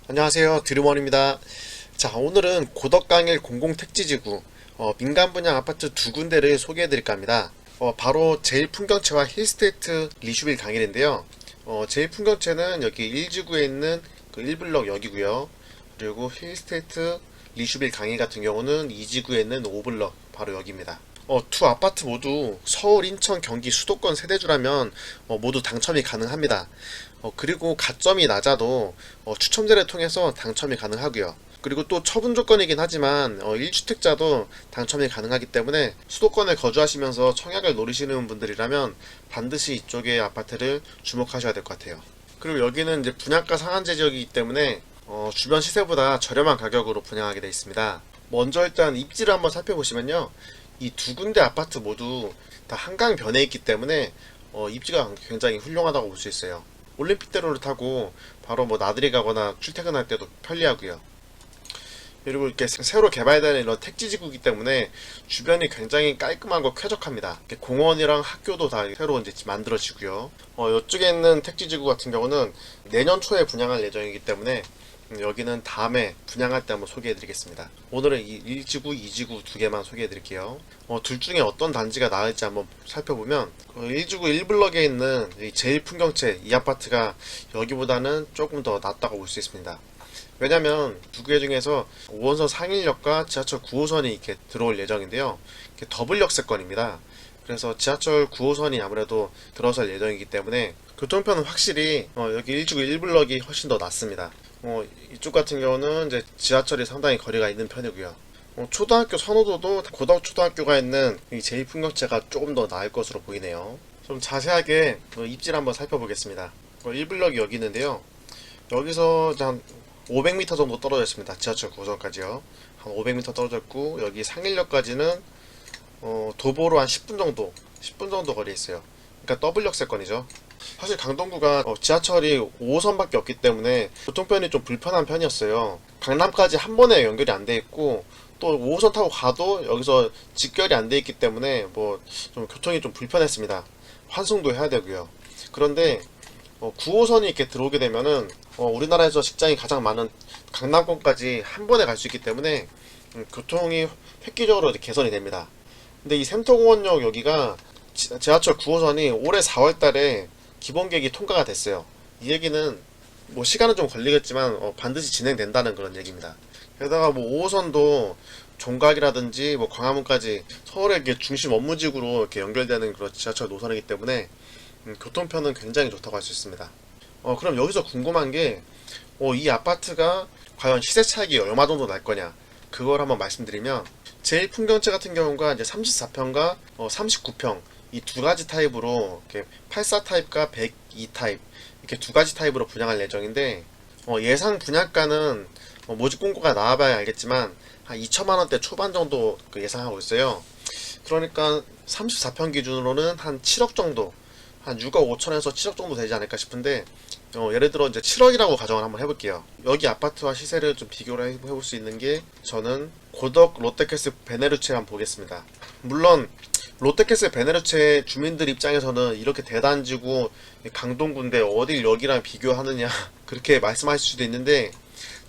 안녕하세요, 드림원입니다. 자, 오늘은 고덕강일 공공택지지구 민간 분양 아파트 두 군데를 소개해 드릴까 합니다. 바로 제일풍경채와 힐스테이트 리슈빌 강일인데요. 제일풍경채는 여기 1지구에 있는 그 1블럭 여기고요. 그리고 힐스테이트 리슈빌 강일 같은 경우는 2지구에 있는 5블럭 바로 여기입니다. 두 아파트 모두 서울, 인천, 경기 수도권 세대주라면 모두 당첨이 가능합니다. 그리고 가점이 낮아도 추첨제를 통해서 당첨이 가능하고요. 그리고 또 처분 조건이긴 하지만 1주택자도 당첨이 가능하기 때문에 수도권에 거주하시면서 청약을 노리시는 분들이라면 반드시 이쪽의 아파트를 주목하셔야 될 것 같아요. 그리고 여기는 이제 분양가 상한제 지역이기 때문에 주변 시세보다 저렴한 가격으로 분양하게 되어 있습니다. 먼저 일단 입지를 한번 살펴보시면요. 이 두 군데 아파트 모두 다 한강변에 있기 때문에 입지가 굉장히 훌륭하다고 볼 수 있어요. 올림픽대로를 타고 바로 뭐 나들이 가거나 출퇴근할 때도 편리하고요. 그리고 이렇게 새로 개발되는 이런 택지지구이기 때문에 주변이 굉장히 깔끔하고 쾌적합니다. 공원이랑 학교도 다 새로 이제 만들어지고요. 이쪽에 있는 택지지구 같은 경우는 내년 초에 분양할 예정이기 때문에 여기는 다음에 분양할 때 한번 소개해 드리겠습니다. 오늘은 1지구, 2지구 두 개만 소개해 드릴게요. 둘 중에 어떤 단지가 나을지 한번 살펴보면 1지구 1블럭에 있는 제일풍경채 이 아파트가 여기보다는 조금 더 낫다고 볼 수 있습니다. 왜냐면 두 개 중에서 5호선 상일역과 지하철 9호선이 이렇게 들어올 예정인데요. 이렇게 더블 역세권입니다. 그래서 지하철 9호선이 아무래도 들어설 예정이기 때문에 교통편은 확실히 여기 1지구 1블럭이 훨씬 더 낫습니다. 이쪽 같은 경우는 이제 지하철이 상당히 거리가 있는 편이고요. 초등학교 선호도도 고덕초등학교가 있는 이 제2풍경채가 조금 더 나을 것으로 보이네요. 좀 자세하게 입지를 한번 살펴보겠습니다. 1블럭이 여기 있는데요. 여기서 한 500m 정도 떨어져 있습니다. 지하철 9호선까지요. 한 500m 떨어졌고 여기 상일역까지는 도보로 한 10분 정도 거리에 있어요. 그러니까 더블 역세권이죠. 사실 강동구가 지하철이 5호선밖에 없기 때문에 교통편이 좀 불편한 편이었어요. 강남까지 한 번에 연결이 안 돼 있고 또 5호선 타고 가도 여기서 직결이 안 돼 있기 때문에 뭐 좀 교통이 좀 불편했습니다. 환승도 해야 되고요. 그런데 9호선이 이렇게 들어오게 되면은 우리나라에서 직장이 가장 많은 강남권까지 한 번에 갈 수 있기 때문에 교통이 획기적으로 개선이 됩니다. 근데 이 샘터공원역 여기가 지하철 9호선이 올해 4월달에 기본 계획이 통과가 됐어요. 이 얘기는 뭐 시간은 좀 걸리겠지만 반드시 진행된다는 그런 얘기입니다. 게다가 뭐 5호선도 종각이라든지 뭐 광화문까지 서울의 이렇게 중심 업무지구로 이렇게 연결되는 그런 지하철 노선이기 때문에 교통편은 굉장히 좋다고 할 수 있습니다. 그럼 여기서 궁금한 게 이 아파트가 과연 시세 차익이 얼마 정도 날 거냐 그걸 한번 말씀드리면 제일풍경채 같은 경우가 이제 34평과 39평 이 두 가지 타입으로 이렇게 84 타입과 102 타입 이렇게 두 가지 타입으로 분양할 예정인데 예상 분양가는 모집 공고가 나와봐야 알겠지만 한 2천만 원대 초반 정도 예상하고 있어요. 그러니까 34평 기준으로는 한 7억 정도 한 6억 5천에서 7억 정도 되지 않을까 싶은데 예를 들어 이제 7억이라고 가정을 한번 해볼게요. 여기 아파트와 시세를 좀 비교를 해볼 수 있는 게 저는 고덕 롯데캐슬 베네루체 한번 보겠습니다. 물론 롯데캐슬 베네루체 주민들 입장에서는 이렇게 대단지고 강동구인데 어딜 여기랑 비교하느냐 그렇게 말씀하실 수도 있는데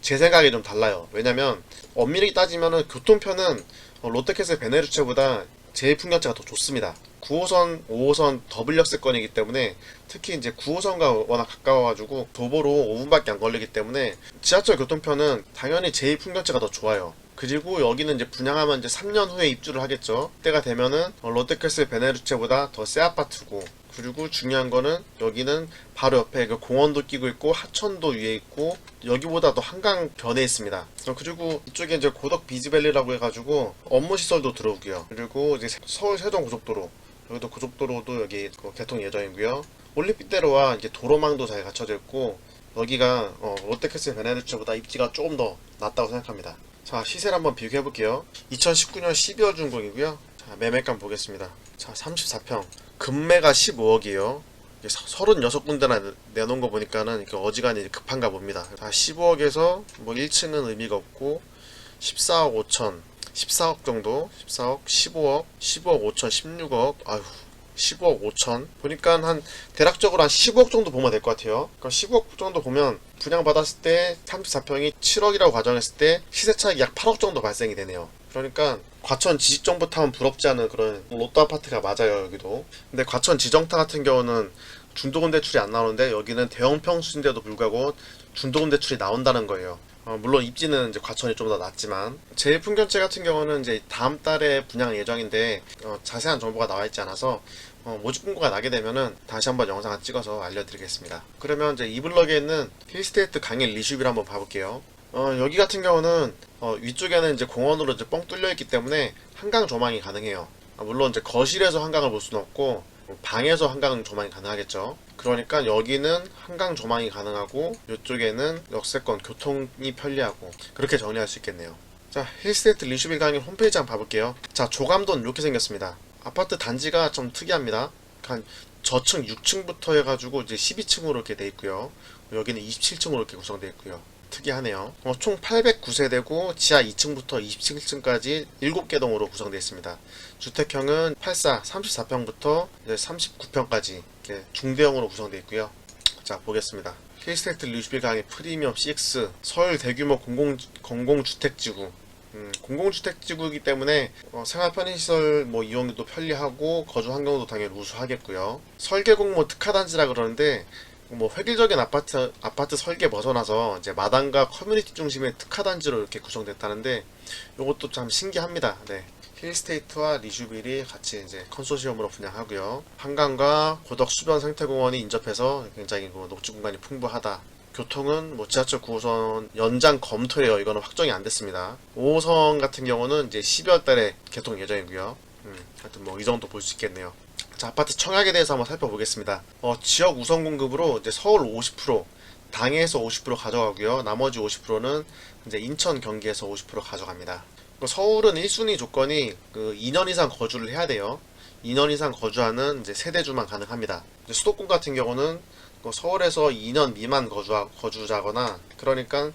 제 생각이 좀 달라요. 왜냐면 엄밀히 따지면은 교통편은 롯데캐슬 베네루체보다 제일풍경채가 더 좋습니다. 9호선, 5호선 더블 역세권이기 때문에 특히 이제 9호선과 워낙 가까워가지고 도보로 5분밖에 안 걸리기 때문에 지하철 교통편은 당연히 제일풍경채가 더 좋아요. 그리고 여기는 이제 분양하면 이제 3년 후에 입주를 하겠죠. 때가 되면은 롯데캐슬 베네루체보다 더 새 아파트고 그리고 중요한 거는 여기는 바로 옆에 그 공원도 끼고 있고 하천도 위에 있고 여기보다 더 한강 변에 있습니다. 그리고 이쪽에 이제 고덕 비즈밸리라고 해가지고 업무 시설도 들어오고요. 그리고 이제 서울 세종 고속도로 여기도 고속도로도 여기 개통 예정이고요. 올림픽대로와 이제 도로망도 잘 갖춰져 있고 여기가 롯데캐슬 베네루체보다 입지가 조금 더 낫다고 생각합니다. 자, 시세를 한번 비교해 볼게요. 2019년 12월 준공이고요. 자, 매매가 보겠습니다. 자, 34평 금매가 15억이에요 36군데나 내놓은 거 보니까는 이렇게 어지간히 급한가 봅니다. 다 15억에서 뭐 1층은 의미가 없고 14억 5천 14억 정도 14억 15억 15억 5천 16억 아휴 15억 5천 보니까 한 대략적으로 한 15억 정도 보면 될 것 같아요. 그러니까 15억 정도 보면 분양받았을 때 34평이 7억이라고 가정했을 때 시세 차익 약 8억 정도 발생이 되네요. 그러니까 과천 지지정부터 하면 부럽지 않은 그런 로또 아파트가 맞아요, 여기도. 근데 과천 지정타 같은 경우는 중도금 대출이 안 나오는데 여기는 대형 평수인데도 불구하고 중도금 대출이 나온다는 거예요. 물론 입지는 이제 과천이 좀 더 낫지만 제일풍경채 같은 경우는 이제 다음 달에 분양 예정인데 자세한 정보가 나와 있지 않아서 모집 공고가 나게 되면은 다시 한번 영상을 찍어서 알려드리겠습니다. 그러면 이제 이 블럭에 있는 힐스테이트 강일 리슈비를 한번 봐볼게요. 여기 같은 경우는 위쪽에는 이제 공원으로 이제 뻥 뚫려 있기 때문에 한강 조망이 가능해요. 물론 이제 거실에서 한강을 볼 수는 없고 방에서 한강 조망이 가능하겠죠. 그러니까 여기는 한강 조망이 가능하고 이쪽에는 역세권 교통이 편리하고 그렇게 정리할 수 있겠네요. 자, 힐스테이트 리슈빌 강의 홈페이지 한번 봐볼게요. 자, 조감도는 이렇게 생겼습니다. 아파트 단지가 좀 특이합니다. 저층 6층부터 해가지고 이제 12층으로 이렇게 돼 있고요. 여기는 27층으로 이렇게 구성되어 있고요. 특이하네요. 총 809세대고 지하 2층부터 27층까지 7개 동으로 구성되어 있습니다. 주택형은 84, 34평부터 39평까지 중대형으로 구성되어 있고요. 자, 보겠습니다. 힐스테이트 리슈빌 강의 프리미엄 CX 서울 대규모 공공주택지구. 공공주택지구이기 때문에 생활 편의시설 이용도 편리하고 거주 환경도 당연히 우수하겠고요. 설계 공모 특화단지라 그러는데 획일적인 아파트 설계 벗어나서 이제 마당과 커뮤니티 중심의 특화단지로 이렇게 구성됐다는데 이것도 참 신기합니다. 네. 힐스테이트와 리슈빌이 같이 이제 컨소시엄으로 분양하고요. 한강과 고덕 수변 생태공원이 인접해서 굉장히 녹지 공간이 풍부하다. 교통은 지하철 9호선 연장 검토예요. 이거는 확정이 안 됐습니다. 5호선 같은 경우는 이제 12월 달에 개통 예정이고요. 하여튼 이 정도 볼 수 있겠네요. 자, 아파트 청약에 대해서 한번 살펴보겠습니다. 지역 우선 공급으로 이제 서울 50%, 당해에서 50% 가져가고요. 나머지 50%는 이제 인천, 경기에서 50% 가져갑니다. 서울은 1순위 조건이 2년 이상 거주를 해야 돼요. 2년 이상 거주하는 이제 세대주만 가능합니다. 수도권 같은 경우는 서울에서 2년 미만 거주자거나 그러니까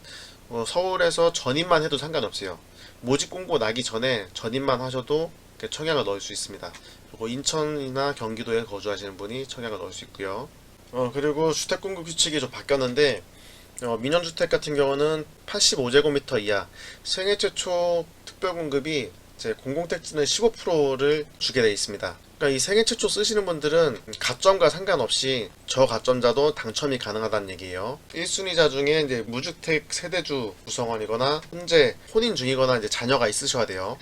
서울에서 전입만 해도 상관없어요. 모집 공고 나기 전에 전입만 하셔도 청약을 넣을 수 있습니다. 그리고 인천이나 경기도에 거주하시는 분이 청약을 넣을 수 있고요. 그리고 주택 공급 규칙이 좀 바뀌었는데 민영주택 같은 경우는 85제곱미터 이하 생애 최초 특별 공급이 이제 공공택지는 15%를 주게 되어 있습니다. 그러니까 이 생애 최초 쓰시는 분들은 가점과 상관없이 저가점자도 당첨이 가능하다는 얘기예요. 1순위자 중에 이제 무주택 세대주 구성원이거나 현재 혼인 중이거나 이제 자녀가 있으셔야 돼요.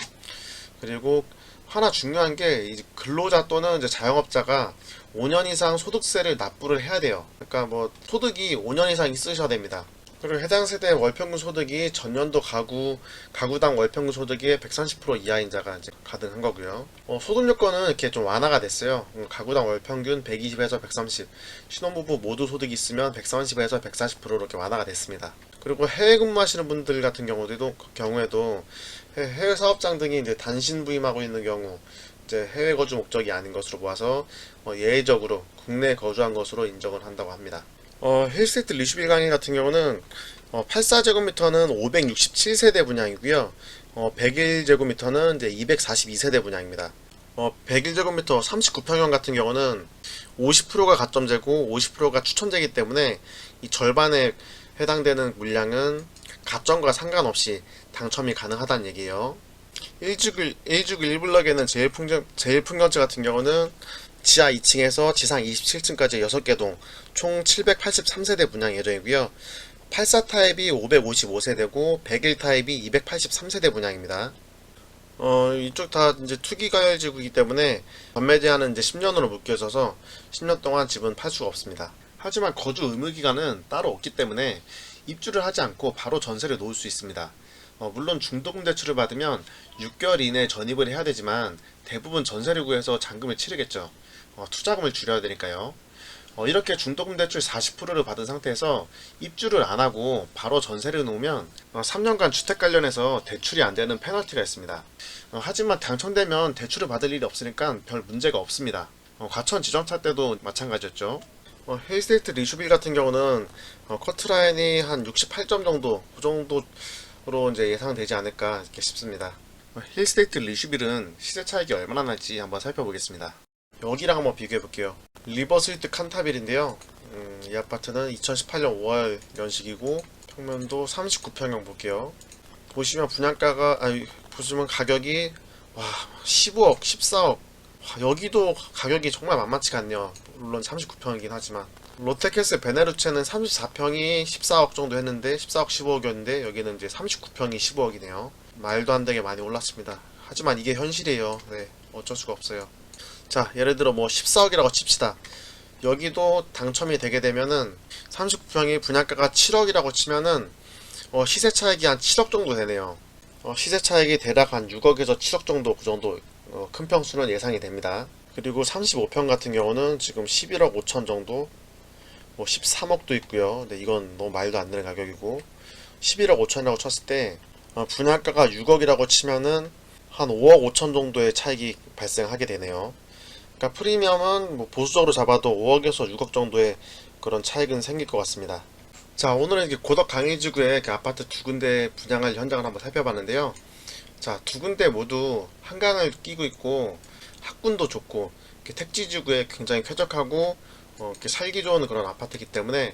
그리고 하나 중요한 게 이제 근로자 또는 이제 자영업자가 5년 이상 소득세를 납부를 해야 돼요. 그러니까 소득이 5년 이상 있으셔야 됩니다. 그리고 해당 세대의 월평균 소득이 전년도 가구당 월평균 소득의 130% 이하인 자가 이제 가능한 거고요. 소득 요건은 이렇게 좀 완화가 됐어요. 가구당 월평균 120에서 130, 신혼부부 모두 소득이 있으면 130에서 140% 이렇게 완화가 됐습니다. 그리고 해외 근무하시는 분들 같은 경우에도 해외 사업장 등이 이제 단신 부임하고 있는 경우 이제 해외 거주 목적이 아닌 것으로 보아서 예외적으로 국내에 거주한 것으로 인정을 한다고 합니다. 힐스테이트 리슈빌 강의 같은 경우는 84제곱미터는 567세대 분양이고요. 101제곱미터는 이제 242세대 분양입니다. 101제곱미터 39평형 같은 경우는 50%가 가점제고 50%가 추천제이기 때문에 이 절반에 해당되는 물량은 가점과 상관없이 당첨이 가능하다는 얘기예요. 1주길 1블럭에는 제일풍경채 같은 경우는 지하 2층에서 지상 27층까지 6개 동 총 783세대 분양 예정이고요. 84 타입이 555세대고 101 타입이 283세대 분양입니다. 이쪽 다 이제 투기 가열지구이기 때문에 전매 제한은 이제 10년으로 묶여져서 10년 동안 집은 팔 수가 없습니다. 하지만 거주 의무 기간은 따로 없기 때문에 입주를 하지 않고 바로 전세를 놓을 수 있습니다. 물론 중도금 대출을 받으면 6개월 이내에 전입을 해야 되지만 대부분 전세를 구해서 잔금을 치르겠죠. 투자금을 줄여야 되니까요. 이렇게 중도금 대출 40%를 받은 상태에서 입주를 안 하고 바로 전세를 놓으면 3년간 주택 관련해서 대출이 안 되는 페널티가 있습니다. 하지만 당첨되면 대출을 받을 일이 없으니까 별 문제가 없습니다. 과천 지정차 때도 마찬가지였죠. 힐스테이트 리슈빌 같은 경우는 커트라인이 한 68점 정도, 그 정도로 이제 예상되지 않을까 이렇게 싶습니다. 힐스테이트 리슈빌은 시세 차익이 얼마나 날지 한번 살펴보겠습니다. 여기랑 한번 비교해 볼게요. 리버스위트 칸타빌인데요. 이 아파트는 2018년 5월 연식이고 평면도 39평형 볼게요. 보시면 분양가가 보시면 가격이 와 15억, 14억. 여기도 가격이 정말 만만치가 않네요. 물론 39평이긴 하지만 롯데캐슬 베네루체는 34평이 14억 정도 했는데 14억 15억이었는데 여기는 이제 39평이 15억이네요. 말도 안 되게 많이 올랐습니다. 하지만 이게 현실이에요. 네, 어쩔 수가 없어요. 자, 예를 들어 뭐 14억이라고 칩시다. 여기도 당첨이 되게 되면은 39평이 분양가가 7억이라고 치면은 시세 차익이 한 7억 정도 되네요. 시세 차익이 대략 한 6억에서 7억 정도, 그 정도 큰 평수는 예상이 됩니다. 그리고 35평 같은 경우는 지금 11억 5천 정도, 뭐 13억도 있고요. 근데 이건 너무 말도 안 되는 가격이고 11억 5천이라고 쳤을 때 분양가가 6억이라고 치면은 한 5억 5천 정도의 차익이 발생하게 되네요. 그러니까 프리미엄은 뭐 보수적으로 잡아도 5억에서 6억 정도의 그런 차익은 생길 것 같습니다. 자, 오늘은 이렇게 고덕 강의지구의 아파트 두 군데 분양할 현장을 한번 살펴봤는데요. 자, 두 군데 모두 한강을 끼고 있고 학군도 좋고 택지지구에 굉장히 쾌적하고 이렇게 살기 좋은 그런 아파트이기 때문에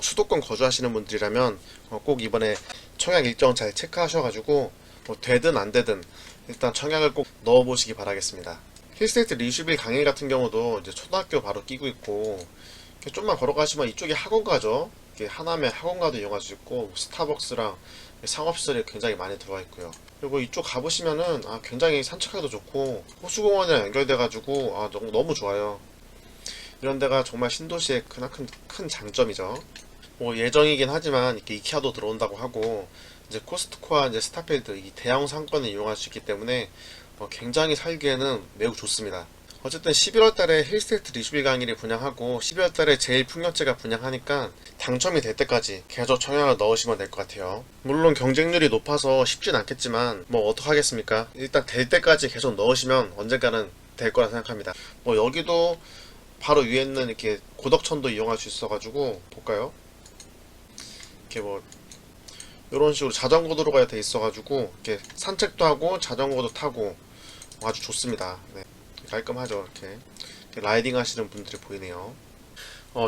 수도권 거주하시는 분들이라면 꼭 이번에 청약 일정 잘 체크하셔가지고 뭐 되든 안 되든 일단 청약을 꼭 넣어보시기 바라겠습니다. 힐스테이트 리슈빌 강일 같은 경우도 이제 초등학교 바로 끼고 있고 이렇게 좀만 걸어가시면 이쪽에 학원가죠. 이렇게 하남에 학원가도 이용할 수 있고 스타벅스랑 상업시설이 굉장히 많이 들어와 있고요. 그리고 이쪽 가보시면은 굉장히 산책하기도 좋고 호수공원이랑 연결돼가지고 너무 좋아요. 이런 데가 정말 신도시의 크나큰 큰 장점이죠. 뭐 예정이긴 하지만 이렇게 이케아도 들어온다고 하고 이제 코스트코와 이제 스타필드 이 대형 상권을 이용할 수 있기 때문에 굉장히 살기에는 매우 좋습니다. 어쨌든 11월 달에 힐스테이트 리슈빌 강의를 분양하고 12월 달에 제일 풍경채가 분양하니까 당첨이 될 때까지 계속 청약을 넣으시면 될 것 같아요. 물론 경쟁률이 높아서 쉽진 않겠지만 뭐 어떡하겠습니까? 일단 될 때까지 계속 넣으시면 언젠가는 될 거라 생각합니다. 뭐 여기도 바로 위에 있는 이렇게 고덕천도 이용할 수 있어가지고 볼까요? 이렇게 뭐 이런 식으로 자전거 도로가 돼 있어가지고 이렇게 산책도 하고 자전거도 타고 아주 좋습니다. 네. 깔끔하죠. 이렇게 라이딩 하시는 분들이 보이네요.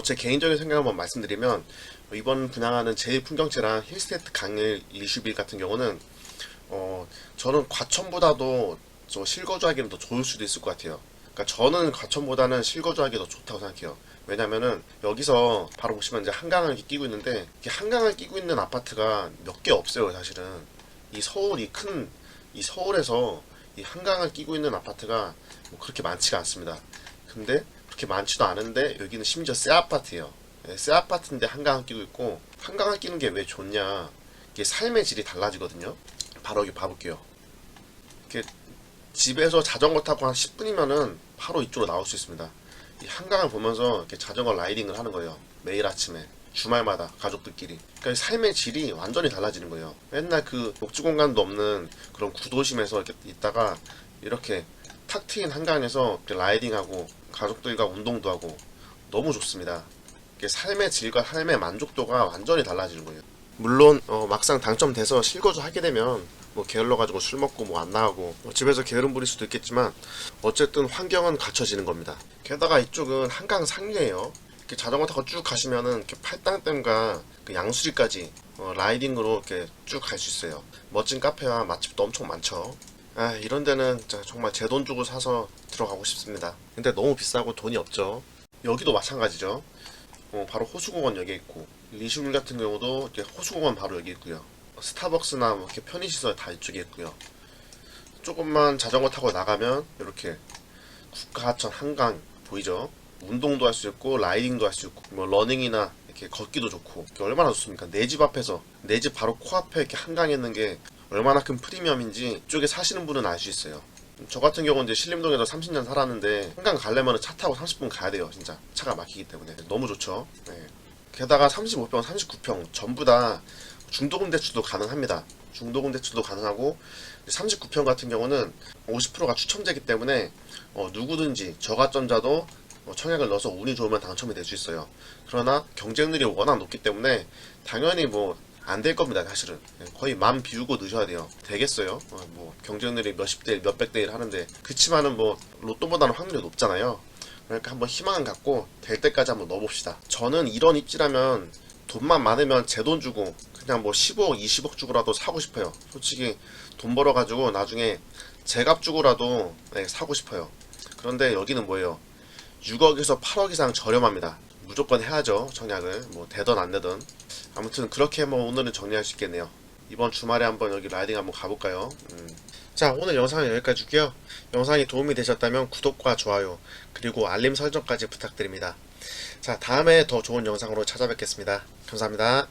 제 개인적인 생각 한번 말씀드리면 이번 분양하는 제일 풍경채랑 힐스테이트 강일 리슈빌 같은 경우는 저는 과천보다도 실거주하기는 더 좋을 수도 있을 것 같아요. 그러니까 저는 과천보다는 실거주하기 더 좋다고 생각해요. 왜냐면은 여기서 바로 보시면 이제 한강을 이렇게 끼고 있는데 이렇게 한강을 끼고 있는 아파트가 몇 개 없어요, 사실은. 이 서울이 큰 이 서울에서 이 한강을 끼고 있는 아파트가 뭐 그렇게 많지가 않습니다. 근데 그렇게 많지도 않은데 여기는 심지어 새 아파트예요. 새 아파트인데 한강을 끼고 있고 한강을 끼는 게 왜 좋냐? 이게 삶의 질이 달라지거든요. 바로 여기 봐볼게요. 이렇게 집에서 자전거 타고 한 10분이면은 바로 이쪽으로 나올 수 있습니다. 이 한강을 보면서 이렇게 자전거 라이딩을 하는 거예요. 매일 아침에. 주말마다 가족들끼리. 그러니까 삶의 질이 완전히 달라지는 거예요. 맨날 그 녹지 공간도 없는 그런 구도심에서 이렇게 있다가 이렇게 탁 트인 한강에서 이렇게 라이딩하고 가족들과 운동도 하고 너무 좋습니다. 이게 삶의 질과 삶의 만족도가 완전히 달라지는 거예요. 물론 막상 당첨돼서 실거주 하게 되면 뭐 게을러 가지고 술 먹고 뭐 안 나가고 집에서 게으름 부릴 수도 있겠지만 어쨌든 환경은 갖춰지는 겁니다. 게다가 이쪽은 한강 상류예요. 이렇게 자전거 타고 쭉 가시면은 이렇게 팔당댐과 그 양수리까지 라이딩으로 이렇게 쭉 갈 수 있어요. 멋진 카페와 맛집도 엄청 많죠. 이런 데는 정말 제 돈 주고 사서 들어가고 싶습니다. 근데 너무 비싸고 돈이 없죠. 여기도 마찬가지죠. 바로 호수공원 여기 있고 리슈빌 같은 경우도 이렇게 호수공원 바로 여기 있고요. 스타벅스나 뭐 이렇게 편의시설 다 이쪽에 있고요. 조금만 자전거 타고 나가면 이렇게 국가하천 한강 보이죠? 운동도 할 수 있고 라이딩도 할 수 있고 뭐 러닝이나 이렇게 걷기도 좋고 얼마나 좋습니까? 내 집 앞에서 내 집 바로 코앞에 이렇게 한강에 있는 게 얼마나 큰 프리미엄인지 이쪽에 사시는 분은 알 수 있어요. 저 같은 경우는 이제 신림동에서 30년 살았는데 한강 가려면 차 타고 30분 가야 돼요. 진짜 차가 막히기 때문에 너무 좋죠. 네. 게다가 35평, 39평 전부 다 중도금 대출도 가능합니다. 중도금 대출도 가능하고 39평 같은 경우는 50%가 추첨되기 때문에 누구든지 저가점자도 청약을 넣어서 운이 좋으면 당첨이 될 수 있어요. 그러나 경쟁률이 워낙 높기 때문에 당연히 뭐 안 될 겁니다. 사실은 거의 맘 비우고 넣으셔야 돼요. 되겠어요? 뭐 경쟁률이 몇십 대 1, 몇백 대 1 하는데 그치만은 뭐 로또보다는 확률이 높잖아요. 그러니까 한번 희망을 갖고 될 때까지 한번 넣어봅시다. 저는 이런 입지라면 돈만 많으면 제 돈 주고 그냥 뭐 15억 20억 주고라도 사고 싶어요. 솔직히 돈 벌어가지고 나중에 제값 주고라도 사고 싶어요. 그런데 여기는 뭐예요? 6억에서 8억 이상 저렴합니다. 무조건 해야죠. 청약을 뭐 되든 안 되든. 아무튼 그렇게 뭐 오늘은 정리할 수 있겠네요. 이번 주말에 한번 여기 라이딩 한번 가볼까요? 자, 오늘 영상은 여기까지고요. 영상이 도움이 되셨다면 구독과 좋아요 그리고 알림 설정까지 부탁드립니다. 자, 다음에 더 좋은 영상으로 찾아뵙겠습니다. 감사합니다.